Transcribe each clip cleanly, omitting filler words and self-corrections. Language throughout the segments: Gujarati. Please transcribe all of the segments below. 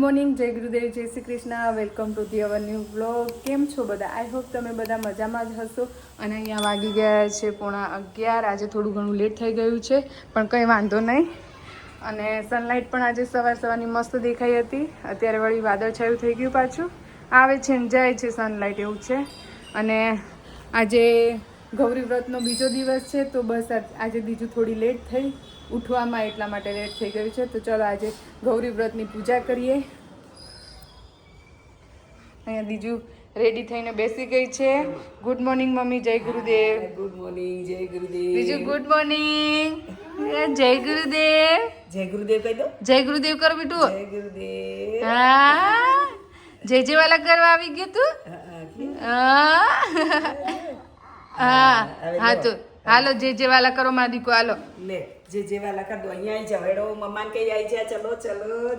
મોર્નિંગ, જય ગુરુદેવ, જય Shri Krishna, welcome to the our new vlog. કેમ છો બધા? આઈ હોપ તમે બધા મજામાં જ હશો. અને અહીંયા વાગી ગયા છે 11:15. આજે થોડું ઘણું લેટ થઈ ગયું છે, પણ કંઈ વાંધો નહીં. અને સનલાઇટ પણ આજે સવારની મસ્ત દેખાઈ હતી. અત્યારે વળી વાદળછાયું થઈ ગયું, પાછું આવે છે ને જાય છે સનલાઇટ, એવું છે. અને આજે ગૌરી વ્રતનો બીજો દિવસ છે, તો બસ આજે બીજું થોડી લેટ થઈ ઉઠવામાં, એટલા માટે લેટ થઈ ગયું છે. તો ચલો આજે ગૌરી વ્રતની પૂજા કરીએ. અહીંયા બીજું રેડી થઈને બેસી ગઈ છે. ગુડ મોર્નિંગ મમ્મી, જય ગુરુદેવ. ગુડ મોર્નિંગ, જય ગુરુદેવ. બીજું ગુડ મોર્નિંગ, જય ગુરુદેવ. જય ગુરુદેવ કહી દો. જય ગુરુદેવ કરો બેટું. જય ગુરુદેવ. હા, જય વાલા કરવા આવી ગયો તું. હા તો હાલો, જય વાલા કરો મારા દીકો, હાલો. લે જે વાલા કર દો. અહીંયા આવી જાવ. એડો મમ્માને કઈ આવી જા. ચલો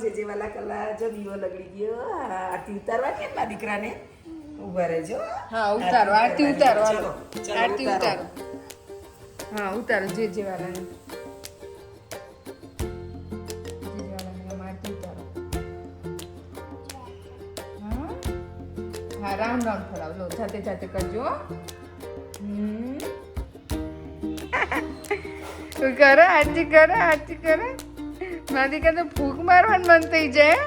જે વાલા કલા. જો દીવો લગડી ગયો. આરતી ઉતારવા કે ના દીકરાને ઉભા રહેજો. હા ઉતારો, આરતી ઉતારો, હાલો આરતી ઉતારો. હા ઉતારો જે વાલાને. હા રાઉન્ડ ફરાવ લો, જાતે કરજો. કરો આરતી કરો. મારી કાં તો ફૂંક મારવાનું મન થઈ જાય.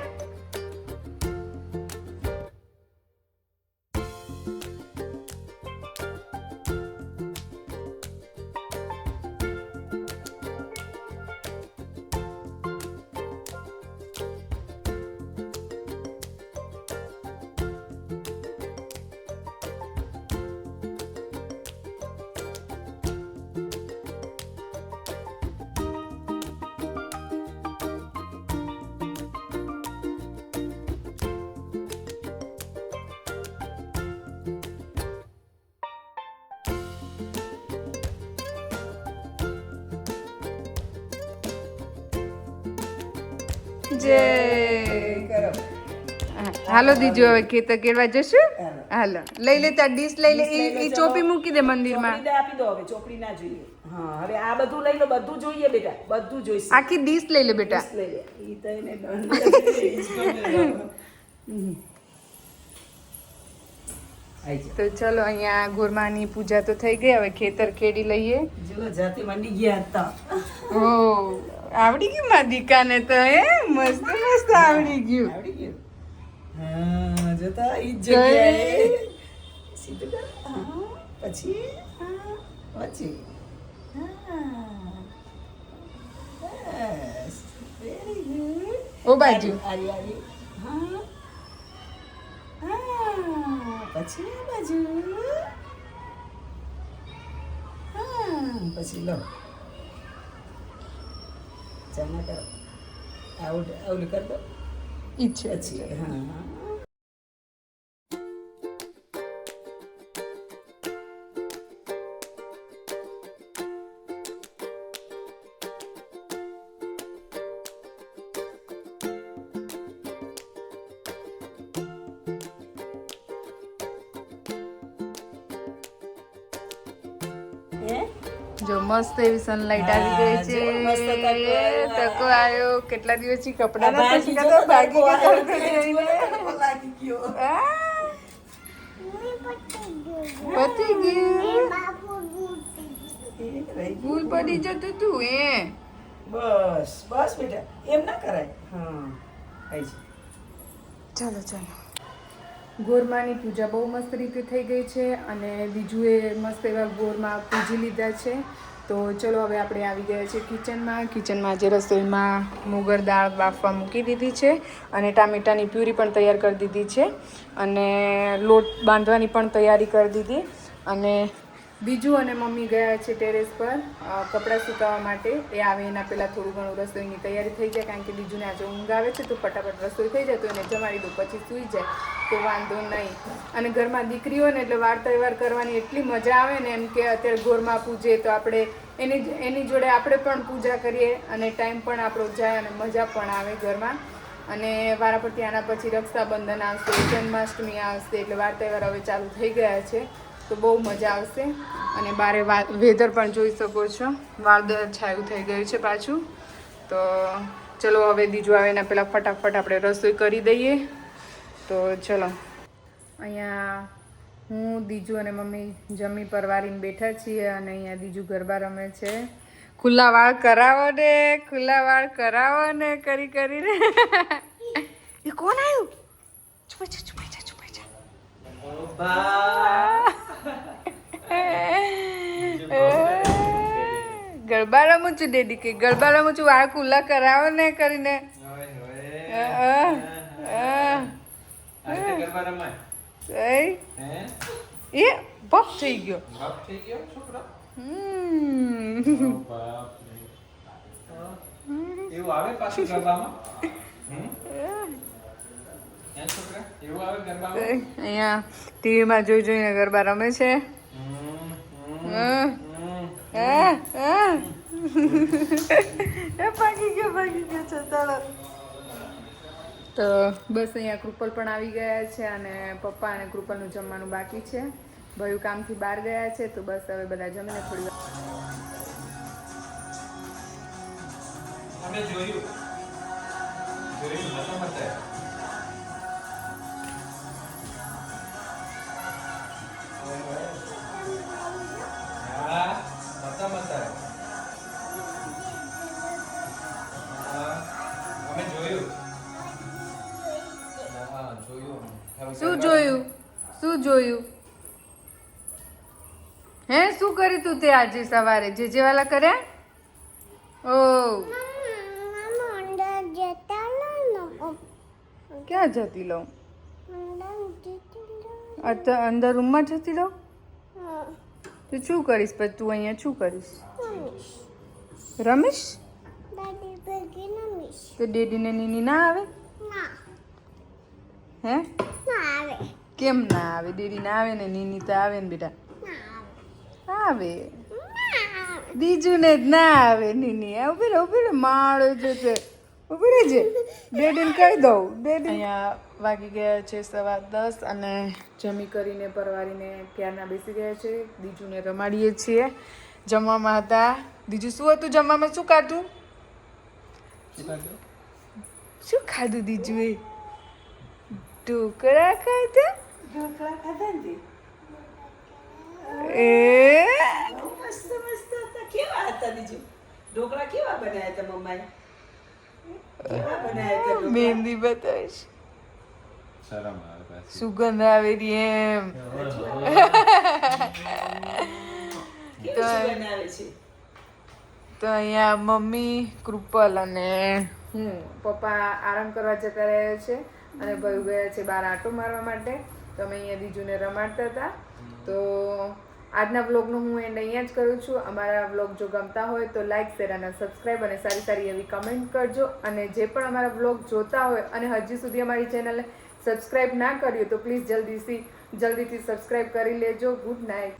જય. હાલો દીજો, હવે ખેતર કેળવા જશું. હાલો લઈ લે, તાર ડીશ લઈ લે. એ ચોપી મૂકી દે મંદિરમાં. આપી દો. હવે ચોપડી ના જોઈએ. હા હવે આ બધું લઈ લો. બધું જોઈએ બેટા, બધું જોઈશે. આખી ડીશ લઈ લે બેટા. લઈ લે. ઈ તો એને તો ચલો, અહીંયા ગોરમાની પૂજા તો થઈ ગઈ. હવે ખેતર ખેડી લઈએ. જો જાતિ મંડી ગયા હતા. ઓ આવડી ગયું મારી દીકાને તો. મસ્ત આવડી ગયું. હા જોતા ઈ જગ્યાએ સીધું કર. પછી બસ વેરી ગુડ. ઓ બાજુ આરી હા પછી આ બાજુ. પછી લો ચાના કરો. આવું કર દો. ઈચ્છે પછી હા જો મસ્ત એવી સનલાઇટ આવી ગઈ છે. તકો આવ્યો. કેટલા દિવસથી કપડા ના ભાગી ગયો. પતી ગયું. ભૂલ પડી જતું તું. બસ બેટા, એમ ના કરાય. હા ચાલો ગોરમાની પૂજા બહુ મસ્ત રીતે થઈ ગઈ છે. અને બીજું એ મસ્ત એવા ગોરમાં પૂજી લીધા છે. તો ચલો હવે આપણે આવી ગયા છે કિચનમાં. આજે રસોઈમાં મુગર દાળ બાફવા મૂકી દીધી છે. અને ટામેટાની પ્યુરી પણ તૈયાર કરી દીધી છે. અને લોટ બાંધવાની પણ તૈયારી કરી દીધી. અને બીજું અને મમ્મી ગયા છે ટેરેસ પર કપડાં સુકાવવા માટે. એ આવે એના પહેલાં થોડું ઘણું રસોઈની તૈયારી થઈ જાય, કારણ કે બીજુંને આજે ઊંઘ આવે છે, તો ફટાફટ રસોઈ થઈ જાય તો એને જમાડી દો, પછી સૂઈ જાય તો વાંધો નહીં. અને ઘરમાં દીકરી હોય ને એટલે વાર તહેવાર કરવાની એટલી મજા આવે ને, એમ કે અત્યારે ગોરમાં પૂજે તો આપણે એની જોડે આપણે પણ પૂજા કરીએ અને ટાઈમ પણ આપણો જાય અને મજા પણ આવે ઘરમાં. અને વારાફરતી આના પછી રક્ષાબંધન આવશે, જન્માષ્ટમી આવશે, એટલે વાર તહેવાર હવે ચાલુ થઈ ગયા છે. તો બહુ મજા આવશે. અને બારે વેધર પણ જોઈ શકો છો, વાદળ છાયું થઈ ગયું છે પાછું. તો ચલો હવે દીજુ આવે એના પહેલાં ફટાફટ આપણે રસોઈ કરી દઈએ. તો ચલો અહીંયા હું દીજુ અને મમ્મી જમી પરવારીને બેઠા છીએ અને અહીંયા દીજુ ગરબા રમે છે. ખુલ્લા વાળ કરાવો ને, ખુલ્લા વાળ કરાવો ને કરી કરીને. એ કોણ આવ્યું? છુપાઈ જા, છુપાઈ જા, છુપાઈ જા. ગરબા રમું છું ડેડી કે ગરબા રમું છું, વાળ ખુલ્લા કરાવો ને કરીને. એ બપ થઈ ગયો. એવું આવે પાછું ગરબામાં? એવું આવે ગરબામાં? અહીંયા ટીવીમાં જોઈ જોઈને ગરબા રમે છે. ભાગી ગયો છતાળો. તો બસ અહીંયા કૃપલ પણ આવી ગયા છે અને પપ્પા અને કૃપલનું જમવાનું બાકી છે. ભયું કામથી બહાર ગયા છે તો બસ હવે બધા જમીને થોડી વાર. અમે જોયું નતો મતે. હા નતો મતે. અમે જોયું. હા જોયું. શું જોયું? શું જોયું? હે શું કર્યું તું તે આજે સવારે જે વાલા કર્યા? ઓ ક્યાં જતી લઉં? અત્યારે અંદર રૂમમાં જતી લઉં? તો શું કરીશ પછી તું અહીંયા શું કરીશ? રમીશ? તો ડેડી ને નીની ના આવે? હે કેમ ના આવે? ડેડી ના આવે ને નીની તો આવે ને બેટા. આવે બીજું ને જ ના આવે નીની. ઉભી રે માળો જશે. ઉભી રહેજે, ડેડીને કહી દઉં. ડેડી અહીંયા વાગી ગયા છે 10:15 અને જમી કરીને પરવારીને ક્યારના બેસી ગયા છે. દીજુને રમાડીએ છીએ. જમવામાં હતા દીજુ શું હતું જમવામાં? શું ખાધું? શું ખાધું દીજુએ? ઢોકળા ખાધા? ઢોકળા ખાધા ને? એ મસ્ત હતા. કેવા હતા બીજું? ઢોકળા કેવા બનાવ્યા હતા મમ્માએ? કેવા બનાવ્યા હતા ઢોકળા? મહેંદી બતાવીશ. શરમ આવે પાછી. સુગંધ આવે રહી એમ. કેવું શું બનાવે છે? તો અહીંયા મમ્મી, કૃપલ અને હું પપ્પા આરામ કરવા જતા રહ્યા છે અને ભાઈ ગયા છે બહાર આંટો મારવા માટે. તો અમે અહીંયા દીજુને રમાડતા હતા. તો આજના વ્લોગનું હું એન્ડ અહીંયા જ કરું છું. અમારા વ્લોગ જો ગમતા હોય તો લાઈક, શેર અને સબસ્ક્રાઈબ અને સારી સારી એવી કમેન્ટ કરજો. અને જે પણ અમારા વ્લોગ જોતા હોય અને હજી સુધી અમારી ચેનલને સબસ્ક્રાઈબ ના કર્યું તો પ્લીઝ જલ્દીથી સબસ્ક્રાઈબ કરી લેજો. Good night.